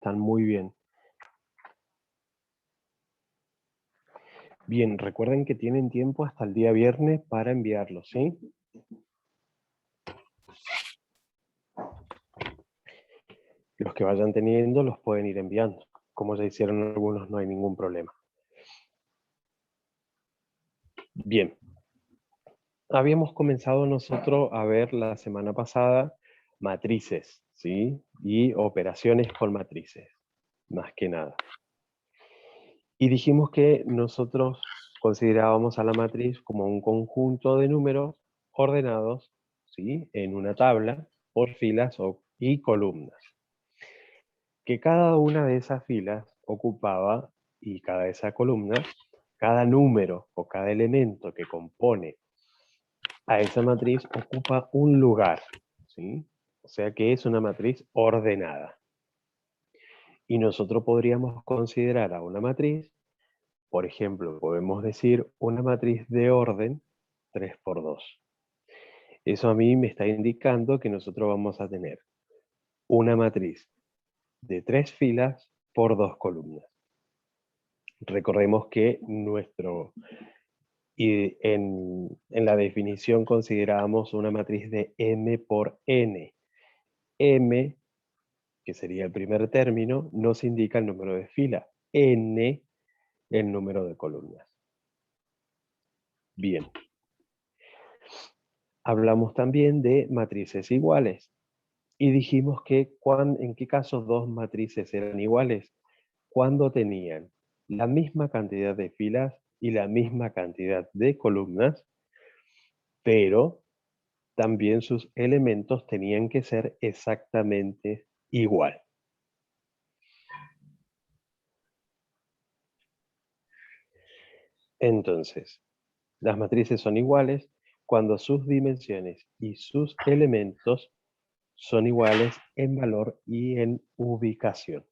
están muy bien. Bien, recuerden que tienen tiempo hasta el día viernes para enviarlo, ¿sí? Los que vayan teniendo los pueden ir enviando. Como ya hicieron algunos, no hay ningún problema. Bien. Habíamos comenzado nosotros a ver la semana pasada matrices, ¿sí? Y operaciones con matrices, más que nada. Y dijimos que nosotros considerábamos a la matriz como un conjunto de números ordenados, ¿sí? En una tabla por filas y columnas. Que cada una de esas filas ocupaba, y cada esa columna, cada número o cada elemento que compone a esa matriz ocupa un lugar, ¿sí? O sea que es una matriz ordenada. Y nosotros podríamos considerar a una matriz, por ejemplo, podemos decir una matriz de orden 3 por 2. Eso a mí me está indicando que nosotros vamos a tener una matriz de 3 filas por 2 columnas. Recordemos que en la definición considerábamos una matriz de M por N. M, que sería el primer término, nos indica el número de fila. N, el número de columnas. Bien. Hablamos también de matrices iguales. Y dijimos que en qué casos dos matrices eran iguales. Cuando tenían la misma cantidad de filas y la misma cantidad de columnas, pero también sus elementos tenían que ser exactamente igual. Entonces, las matrices son iguales cuando sus dimensiones y sus elementos son iguales en valor y en ubicación.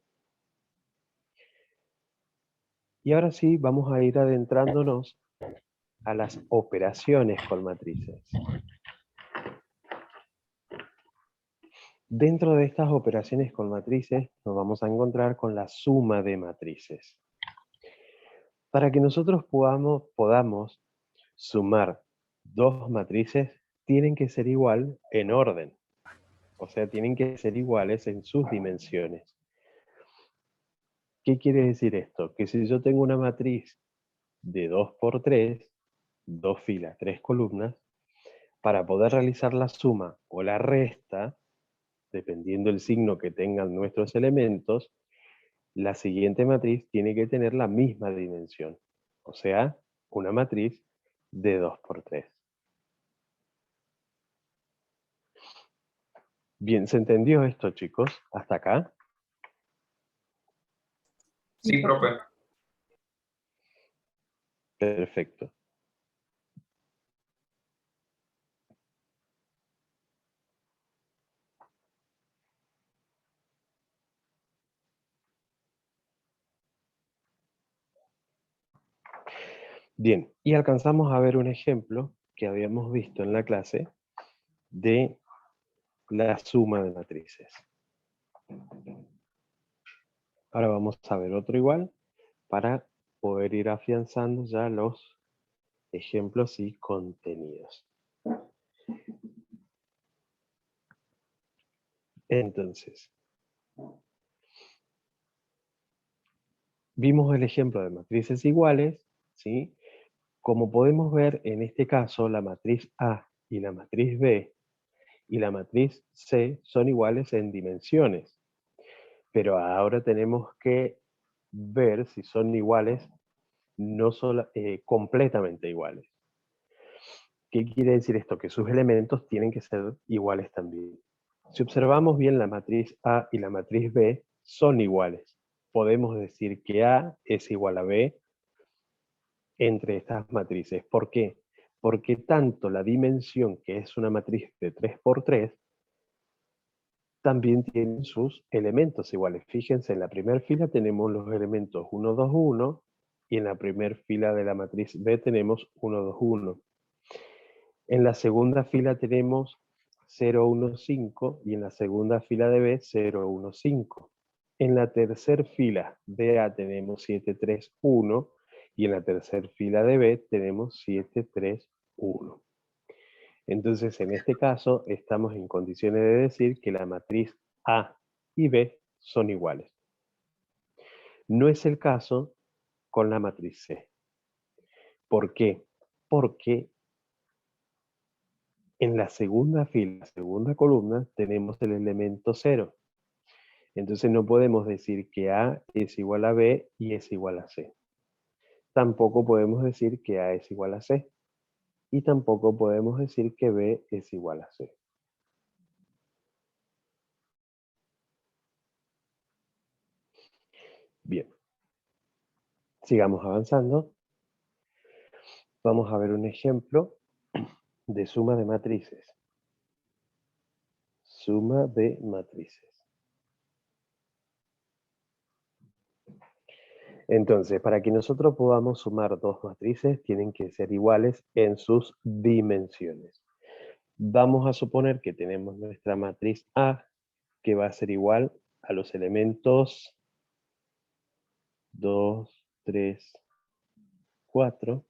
Y ahora sí, vamos a ir adentrándonos a las operaciones con matrices. Dentro de estas operaciones con matrices nos vamos a encontrar con la suma de matrices. Para que nosotros podamos sumar dos matrices, tienen que ser igual en orden. O sea, tienen que ser iguales en sus dimensiones. ¿Qué quiere decir esto? Que si yo tengo una matriz de 2 por 3, 2 filas, 3 columnas, para poder realizar la suma o la resta, dependiendo del signo que tengan nuestros elementos, la siguiente matriz tiene que tener la misma dimensión. O sea, una matriz de 2 por 3. Bien, ¿se entendió esto, chicos? ¿Hasta acá? Sí, profe. Perfecto. Bien, y alcanzamos a ver un ejemplo que habíamos visto en la clase de la suma de matrices. Ahora vamos a ver otro igual para poder ir afianzando ya los ejemplos y contenidos. Entonces, vimos el ejemplo de matrices iguales, ¿sí? Como podemos ver, en este caso, la matriz A y la matriz B y la matriz C son iguales en dimensiones. Pero ahora tenemos que ver si son iguales, no solo, completamente iguales. ¿Qué quiere decir esto? Que sus elementos tienen que ser iguales también. Si observamos bien, la matriz A y la matriz B son iguales. Podemos decir que A es igual a B entre estas matrices. ¿Por qué? Porque tanto la dimensión, que es una matriz de 3 por 3, también tiene sus elementos iguales. Fíjense, en la primera fila tenemos los elementos 1, 2, 1, y en la primera fila de la matriz B tenemos 1, 2, 1. En la segunda fila tenemos 0, 1, 5, y en la segunda fila de B 0, 1, 5. En la tercera fila de A tenemos 7, 3, 1 y en la tercera fila de B tenemos 7, 3, 1. Entonces, en este caso, estamos en condiciones de decir que la matriz A y B son iguales. No es el caso con la matriz C. ¿Por qué? Porque en la segunda fila, segunda columna, tenemos el elemento 0. Entonces no podemos decir que A es igual a B y es igual a C. Tampoco podemos decir que A es igual a C. Y tampoco podemos decir que B es igual a C. Bien. Sigamos avanzando. Vamos a ver un ejemplo de suma de matrices. Suma de matrices. Entonces, para que nosotros podamos sumar dos matrices, tienen que ser iguales en sus dimensiones. Vamos a suponer que tenemos nuestra matriz A, que va a ser igual a los elementos 2, 3, 4,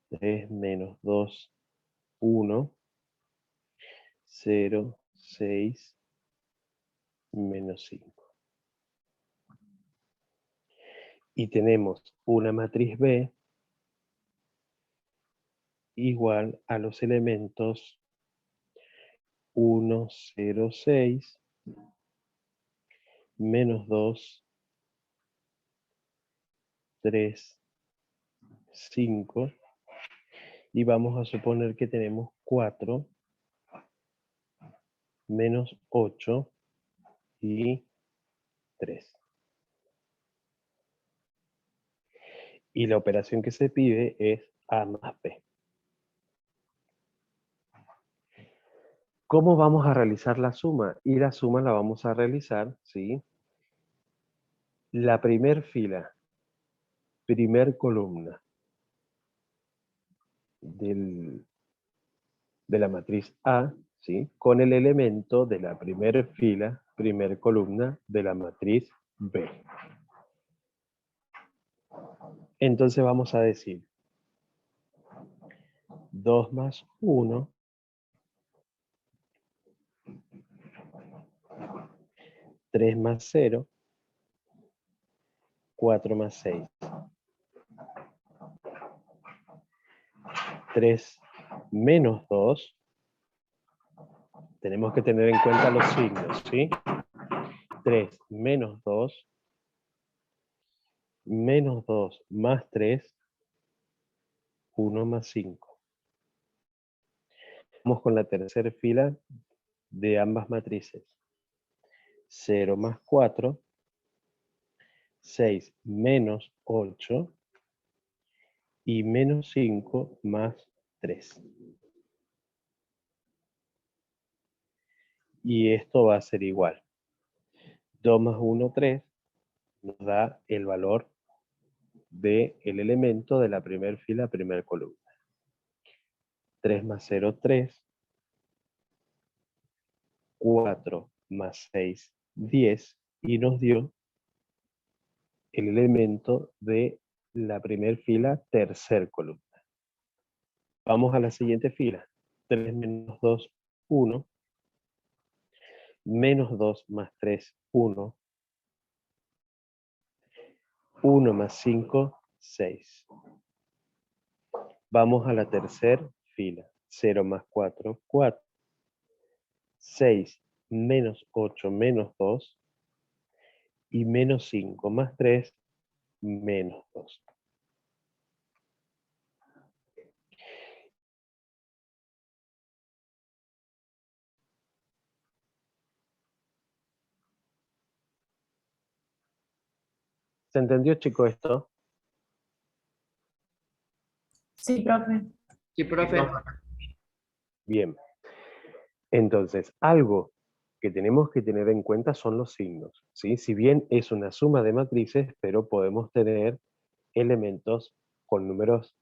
3 menos 2, 1, 0, 6, menos 5. Y tenemos una matriz B igual a los elementos 1, 0, 6, menos 2, 3, 5. Y vamos a suponer que tenemos 4, menos 8 y 3. Y la operación que se pide es A más B. ¿Cómo vamos a realizar la suma? Y la suma la vamos a realizar, ¿sí? La primer fila, primer columna de la matriz A, ¿sí? Con el elemento de la primera fila, primer columna de la matriz B. Entonces vamos a decir 2 más 1, 3 más 0, 4 más 6. 3 menos 2, tenemos que tener en cuenta los signos, ¿sí? 3 menos 2, menos 2 más 3, 1 más 5. Vamos con la tercera fila de ambas matrices. 0 más 4, 6 menos 8 y menos 5 más 3. Y esto va a ser igual. 2 más 1, 3, nos da el valor del elemento de la primera fila, primera columna. 3 más 0, 3. 4 más 6, 10. Y nos dio el elemento de la primera fila, tercer columna. Vamos a la siguiente fila. 3 menos 2, 1. Menos 2 más 3, 1. 1 más 5, 6. Vamos a la tercera fila. 0 más 4, 4. 6 menos 8 menos 2. Y menos 5 más 3, menos 2. ¿Se entendió, chico, esto? Sí, profe. Sí, profe. Bien. Entonces, algo que tenemos que tener en cuenta son los signos, ¿sí? Si bien es una suma de matrices, pero podemos tener elementos con números.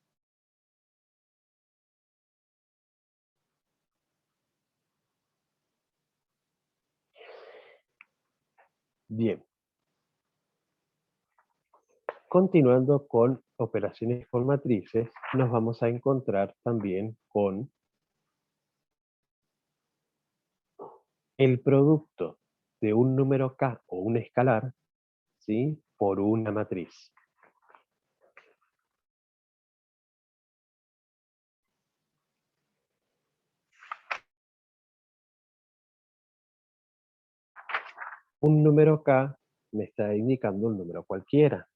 Bien. Continuando con operaciones con matrices, nos vamos a encontrar también con el producto de un número K o un escalar, ¿sí?, por una matriz. Un número K me está indicando un número cualquiera.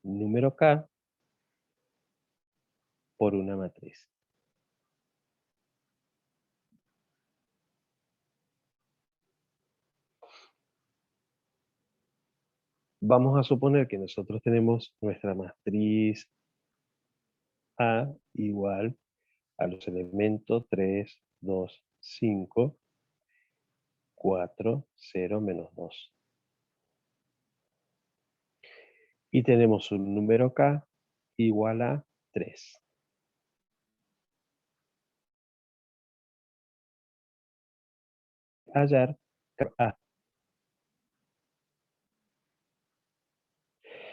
Número K por una matriz. Vamos a suponer que nosotros tenemos nuestra matriz A igual a los elementos 3, 2, 5, 4, 0, menos 2. Y tenemos un número K igual a 3. Hallar A.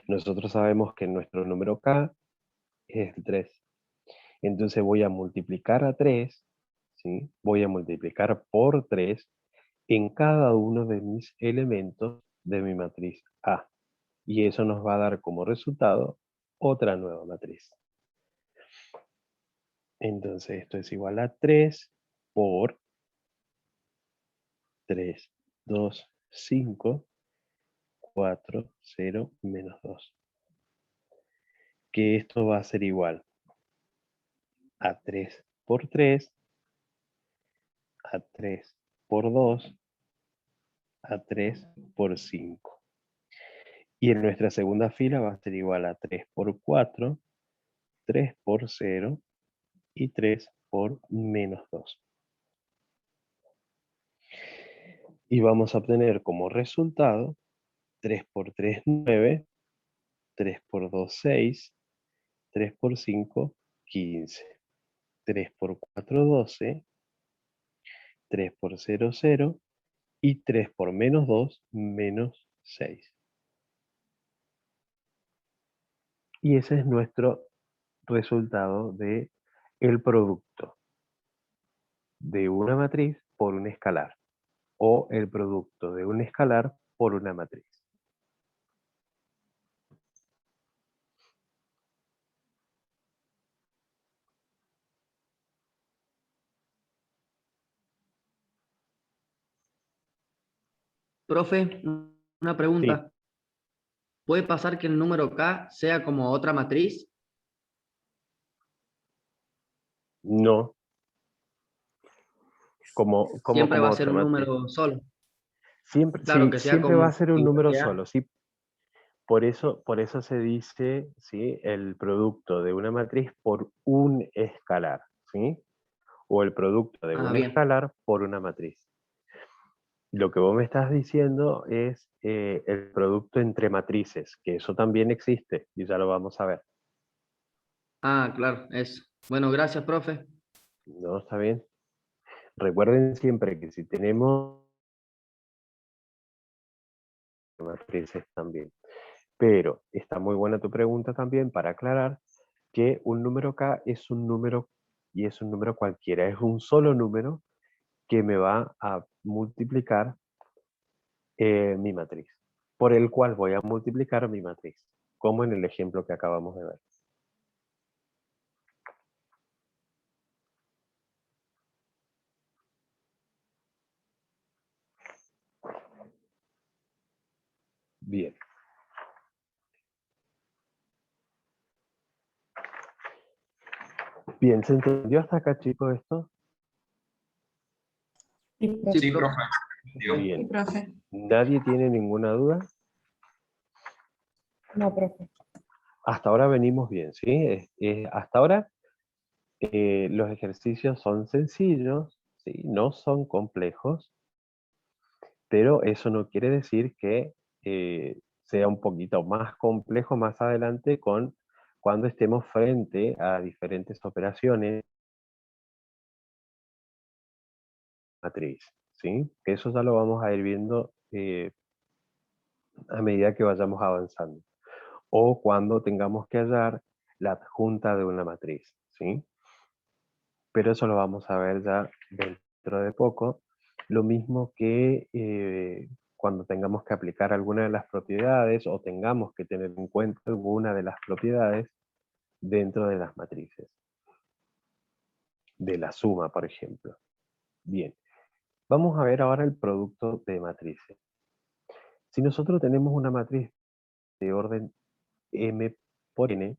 Nosotros sabemos que nuestro número K es el 3. Entonces voy a multiplicar a 3, ¿sí? Voy a multiplicar por 3 en cada uno de mis elementos de mi matriz A. Y eso nos va a dar como resultado otra nueva matriz. Entonces esto es igual a 3 por 3, 2, 5, 4, 0, menos 2. Que esto va a ser igual a 3 por 3, a 3 por 2, a 3 por 5. Y en nuestra segunda fila va a ser igual a 3 por 4, 3 por 0 y 3 por menos 2. Y vamos a obtener como resultado 3 por 3, 9, 3 por 2, 6, 3 por 5, 15, 3 por 4, 12, 3 por 0, 0 y 3 por menos 2, menos 6. Y ese es nuestro resultado de el producto de una matriz por un escalar, o el producto de un escalar por una matriz. Profe, una Sí, pregunta. ¿Puede pasar que el número K sea como otra matriz? no, Siempre va como a ser otra un matriz. número solo. Siempre, Claro, sí, que sea siempre va a como ser un igual número que A. solo, sí. Por eso se dice, ¿sí?, el producto de una matriz por un escalar, ¿sí? O el producto de Ah, un bien. escalar por una matriz. Lo que vos me estás diciendo es el producto entre matrices, que eso también existe y ya lo vamos a ver. Ah, claro, eso. Bueno, gracias, profe. ¿No? ¿Está bien? Recuerden siempre que si tenemos matrices también. Pero está muy buena tu pregunta también para aclarar que un número K es un número y es un número cualquiera, es un solo número que me va a multiplicar mi matriz, por el cual voy a multiplicar mi matriz, como en el ejemplo que acabamos de ver. Bien. Bien, ¿se entendió hasta acá, chicos, esto? Sí, Sí, profe. profe. Sí, Bien. profe. ¿Nadie tiene ninguna duda? No, profe. Hasta ahora venimos bien, ¿sí? Hasta ahora los ejercicios son sencillos, ¿sí? No son complejos, pero eso no quiere decir que sea un poquito más complejo más adelante con cuando estemos frente a diferentes operaciones matriz, ¿sí? Que eso ya lo vamos a ir viendo a medida que vayamos avanzando. O cuando tengamos que hallar la adjunta de una matriz, ¿sí? Pero eso lo vamos a ver ya dentro de poco. Lo mismo que cuando tengamos que aplicar alguna de las propiedades o tengamos que tener en cuenta alguna de las propiedades dentro de las matrices. De la suma, por ejemplo. Bien, vamos a ver ahora el producto de matrices. Si nosotros tenemos una matriz de orden M por N,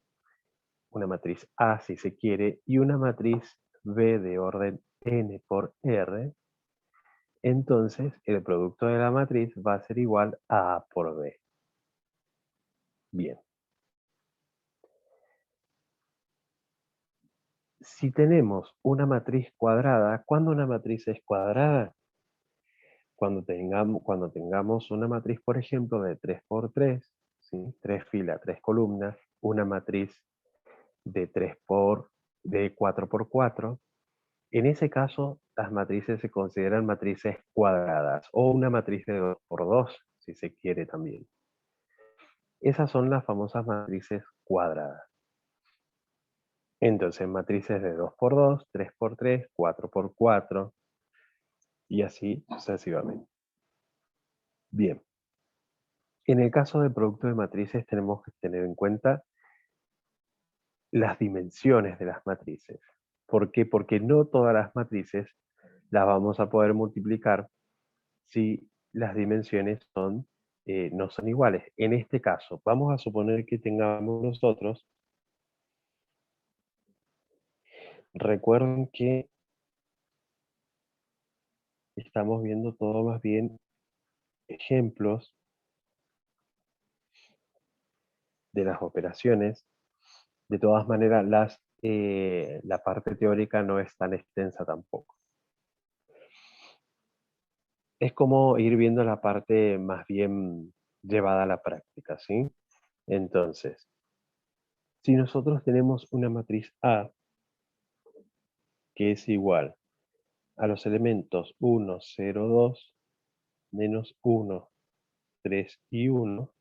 una matriz A si se quiere, y una matriz B de orden N por R, entonces el producto de la matriz va a ser igual a A por B. Bien. Si tenemos una matriz cuadrada, ¿cuándo una matriz es cuadrada? Cuando tengamos una matriz, por ejemplo, de 3 por 3, ¿sí? 3 filas, 3 columnas, una matriz de 4 por 4, en ese caso las matrices se consideran matrices cuadradas o una matriz de 2 por 2, si se quiere también. Esas son las famosas matrices cuadradas. Entonces, matrices de 2 por 2, 3 por 3, 4 por 4 y así sucesivamente. Bien. En el caso del producto de matrices tenemos que tener en cuenta las dimensiones de las matrices. ¿Por qué? Porque no todas las matrices las vamos a poder multiplicar si las dimensiones no son iguales. En este caso, vamos a suponer que tengamos nosotros, recuerden que estamos viendo todo más bien ejemplos de las operaciones. De todas maneras, la parte teórica no es tan extensa tampoco. Es como ir viendo la parte más bien llevada a la práctica, ¿sí? Entonces, si nosotros tenemos una matriz A que es igual a los elementos 1, 0, 2, menos 1, 3 y 1,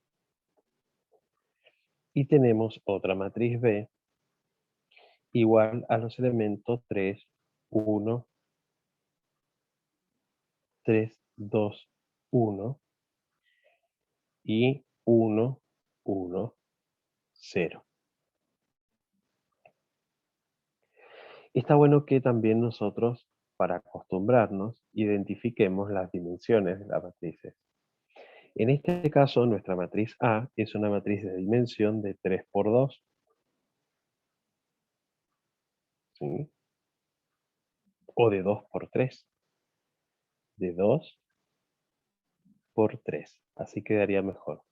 y tenemos otra matriz B igual a los elementos 3, 1, 3, 2, 1 y 1, 1, 0. Está bueno que también nosotros, para acostumbrarnos, identifiquemos las dimensiones de las matrices. En este caso, nuestra matriz A es una matriz de dimensión de 3 por 2. ¿Sí? O de 2 por 3. De 2 por 3. Así quedaría mejor.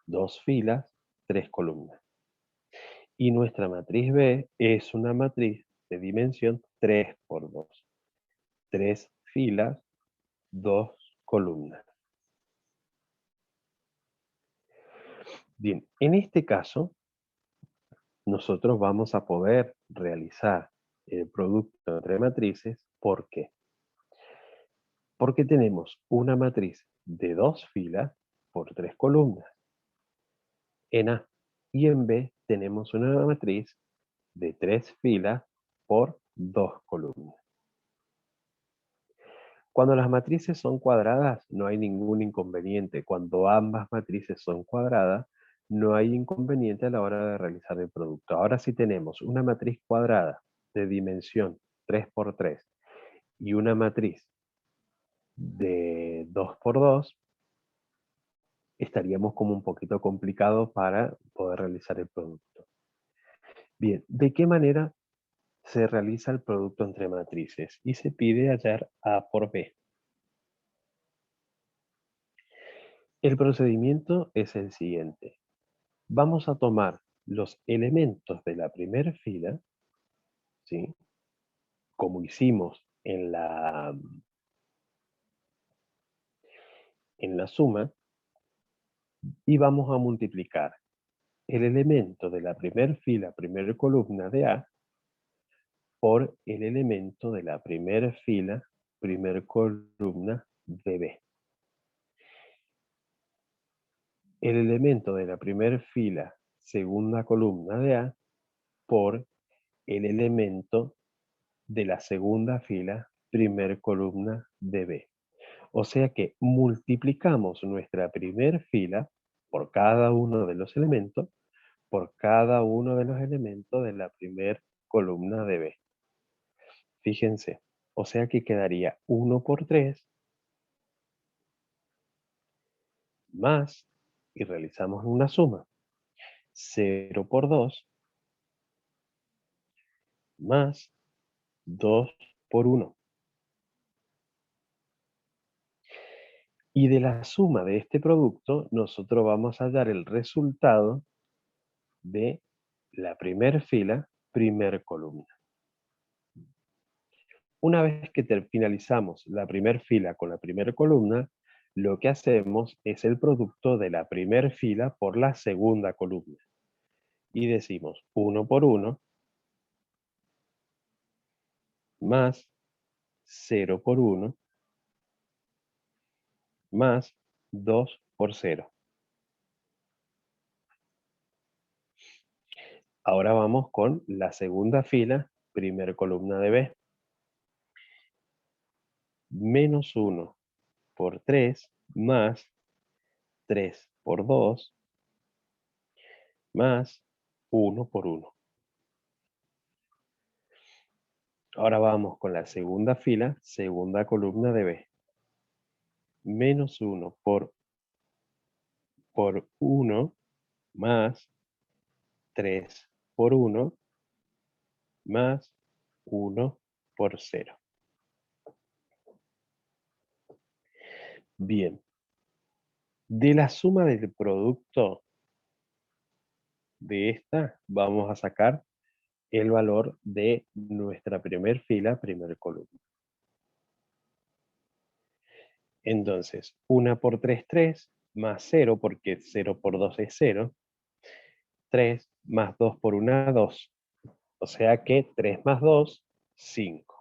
2 filas, 3 columnas. Y nuestra matriz B es una matriz de dimensión 3 por 2. 3 filas, 2 columnas. Bien, en este caso, nosotros vamos a poder realizar el producto entre matrices. ¿Por qué? Porque tenemos una matriz de 2 filas por 3 columnas en A. Y en B tenemos una matriz de 3 filas por 2 columnas. Cuando las matrices son cuadradas, no hay ningún inconveniente. Cuando ambas matrices son cuadradas, no hay inconveniente a la hora de realizar el producto. Ahora si tenemos una matriz cuadrada de dimensión 3 por 3 y una matriz de 2 por 2, estaríamos como un poquito complicado para poder realizar el producto. Bien, ¿de qué manera se realiza el producto entre matrices? Y se pide hallar A por B. El procedimiento es el siguiente. Vamos a tomar los elementos de la primera fila, ¿sí? Como hicimos en la suma, y vamos a multiplicar el elemento de la primera fila, primera columna de A, por el elemento de la primera fila, primera columna de B. El elemento de la primera fila, segunda columna de A, por el elemento de la segunda fila, primera columna de B. O sea que multiplicamos nuestra primera fila por cada uno de los elementos, por cada uno de los elementos de la primera columna de B. Fíjense, o sea que quedaría 1 por 3 más, y realizamos una suma, 0 por 2 más 2 por 1. Y de la suma de este producto, nosotros vamos a dar el resultado de la primera fila, primera columna. Una vez que finalizamos la primera fila con la primera columna, lo que hacemos es el producto de la primera fila por la segunda columna. Y decimos 1 por 1 más 0 por 1 más 2 por 0. Ahora vamos con la segunda fila, primera columna de B. Menos 1 por 3 más 3 por 2 más 1 por 1. Ahora vamos con la segunda fila, segunda columna de B. Menos 1 por 1 más 3 por 1 más 1 por 0. Bien. De la suma del producto de esta, vamos a sacar el valor de nuestra primer fila, primer columna. Entonces, 1 por 3, 3, más 0, porque 0 por 2 es 0. 3 más 2 por 1, 2. O sea que 3 más 2, 5.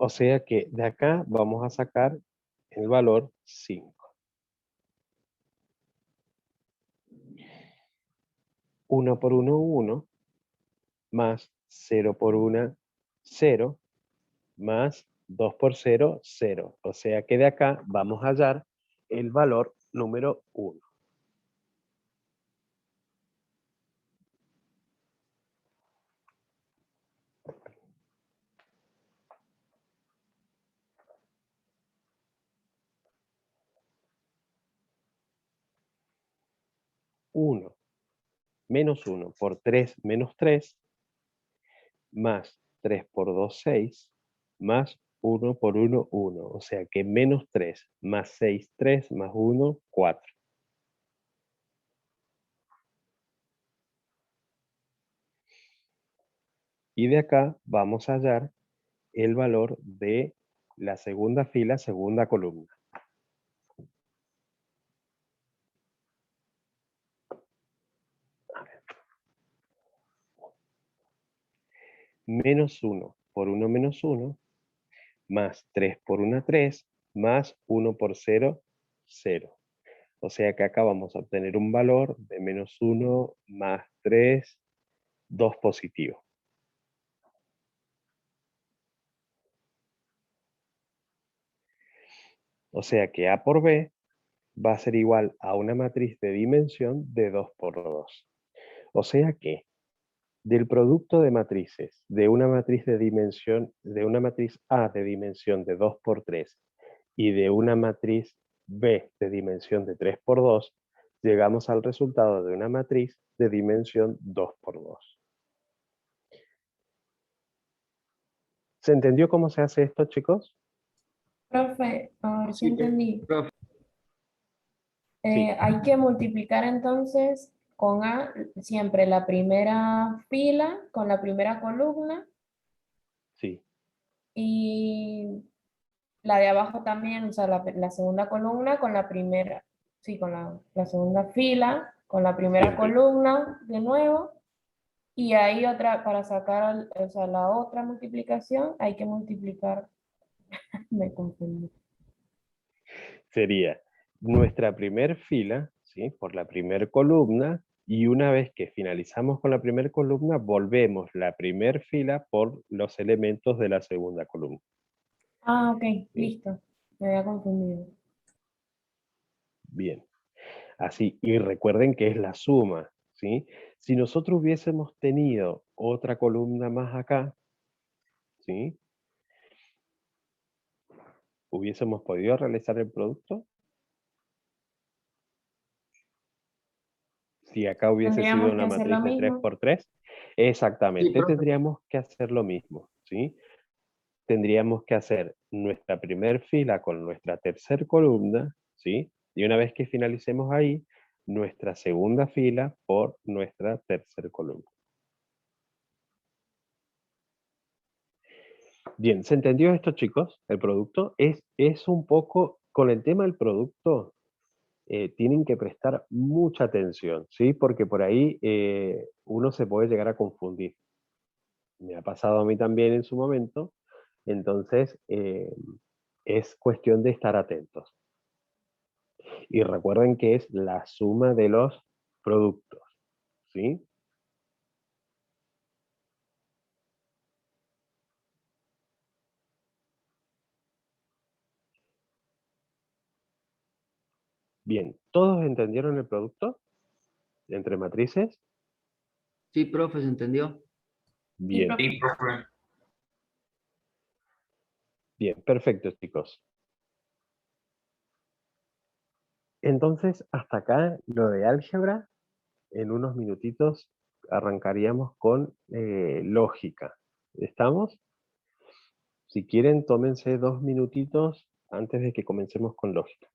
O sea que de acá vamos a sacar el valor 5. 1 por 1, 1, más 0 por 1, 0, más 2 por 0, 0. O sea que de acá vamos a hallar el valor número 1. Uno menos 1 por 3 menos 3, más 3 por 2, 6, más 1 por 1, 1. O sea que menos 3 más 6, 3, más 1, 4. Y de acá vamos a hallar el valor de la segunda fila, segunda columna. Menos 1 por 1 menos 1, más 3 por 1, 3, más 1 por 0, 0. O sea que acá vamos a obtener un valor de menos 1 más 3, 2 positivo. O sea que A por B va a ser igual a una matriz de dimensión de 2 por 2. O sea que del producto de matrices de una matriz de dimensión, de una matriz A de dimensión de 2 por 3 y de una matriz B de dimensión de 3 por 2, llegamos al resultado de una matriz de dimensión 2 por 2. ¿Se entendió cómo se hace esto, chicos? Profe, a ver si entendí. Profe, Sí. Hay que multiplicar entonces con A, siempre la primera fila con la primera columna Sí, y la de abajo también, o sea, la segunda columna con la primera, sí, con la segunda fila, con la primera siempre. columna de nuevo. Y ahí otra, para sacar, o sea, la otra multiplicación, hay que multiplicar, me confundí. Sería nuestra primer fila, ¿sí? Por la primer columna, y una vez que finalizamos con la primera columna, volvemos la primer fila por los elementos de la segunda columna. Ah, ok, ¿Sí? listo. Me había confundido. Bien. Así, y recuerden que es la suma, ¿sí? Si nosotros hubiésemos tenido otra columna más acá, ¿sí? ¿Hubiésemos podido realizar el producto? Si acá hubiese sido Tendríamos que una hacer matriz lo de 3 mismo. por 3, Sí, exactamente, profe. tendríamos que hacer lo mismo, ¿sí? Tendríamos que hacer nuestra primer fila con nuestra tercer columna, ¿sí? Y una vez que finalicemos ahí, nuestra segunda fila por nuestra tercer columna. Bien, ¿se entendió esto, chicos? El producto es un poco, con el tema del producto, tienen que prestar mucha atención, ¿sí? Porque por ahí uno se puede llegar a confundir. Me ha pasado a mí también en su momento, entonces es cuestión de estar atentos. Y recuerden que es la suma de los productos, ¿sí? Bien, ¿todos entendieron el producto entre matrices? Sí, profe, ¿se entendió? Sí, Bien, profe. bien, perfecto, chicos. Entonces, hasta acá lo de álgebra. En unos minutitos arrancaríamos con lógica. ¿Estamos? Si quieren, tómense 2 minutitos antes de que comencemos con lógica.